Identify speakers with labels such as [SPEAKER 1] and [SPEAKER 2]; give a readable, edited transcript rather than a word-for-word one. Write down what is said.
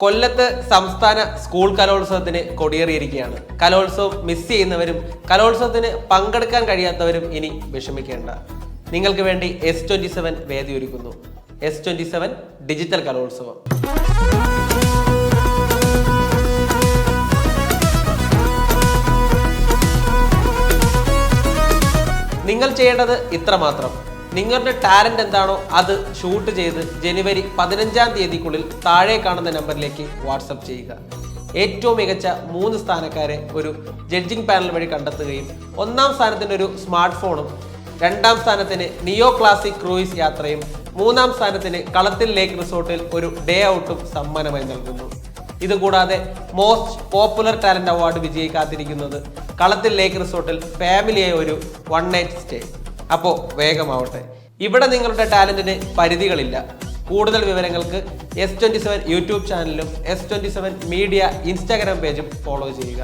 [SPEAKER 1] കൊല്ലത്ത് സംസ്ഥാന സ്കൂൾ കലോത്സവത്തിന് കൊടിയേറിയിരിക്കുകയാണ്. കലോത്സവം മിസ് ചെയ്യുന്നവരും കലോത്സവത്തിന് പങ്കെടുക്കാൻ കഴിയാത്തവരും ഇനി വിഷമിക്കേണ്ട. നിങ്ങൾക്ക് വേണ്ടി S27 വേദി ഒരുക്കുന്നു. S27 ഡിജിറ്റൽ കലോത്സവം. നിങ്ങൾ ചെയ്യേണ്ടത് ഇത്രമാത്രം. നിങ്ങളുടെ ടാലന്റ് എന്താണോ അത് ഷൂട്ട് ചെയ്ത് ജനുവരി 15-ാം തീയതിക്കുള്ളിൽ താഴെ കാണുന്ന നമ്പറിലേക്ക് വാട്സപ്പ് ചെയ്യുക. ഏറ്റവും മികച്ച 3 സ്ഥാനക്കാരെ ഒരു ജഡ്ജിംഗ് പാനൽ വഴി കണ്ടെത്തുകയും 1-ാം സ്ഥാനത്തിന് ഒരു സ്മാർട്ട് ഫോണും, 2-ാം സ്ഥാനത്തിന് നിയോ ക്ലാസിക് ക്രൂയിസ് യാത്രയും, 3-ാം സ്ഥാനത്തിന് കളത്തിൽ ലേക്ക് റിസോർട്ടിൽ ഒരു ഡേ ഔട്ടും സമ്മാനമായി നൽകുന്നു. ഇതുകൂടാതെ മോസ്റ്റ് പോപ്പുലർ ടാലന്റ് അവാർഡ് വിജയി കാത്തിരിക്കുന്നത് കളത്തിൽ ലേക്ക് റിസോർട്ടിൽ ഫാമിലിയായ ഒരു 1 നൈറ്റ് സ്റ്റേ. അപ്പോൾ വേഗമാവട്ടെ. ഇവിടെ നിങ്ങളുടെ ടാലന്റിന് പരിധികളില്ല. കൂടുതൽ വിവരങ്ങൾക്ക് S27 യൂട്യൂബ് ചാനലും S27 മീഡിയ ഇൻസ്റ്റാഗ്രാം പേജും ഫോളോ ചെയ്യുക.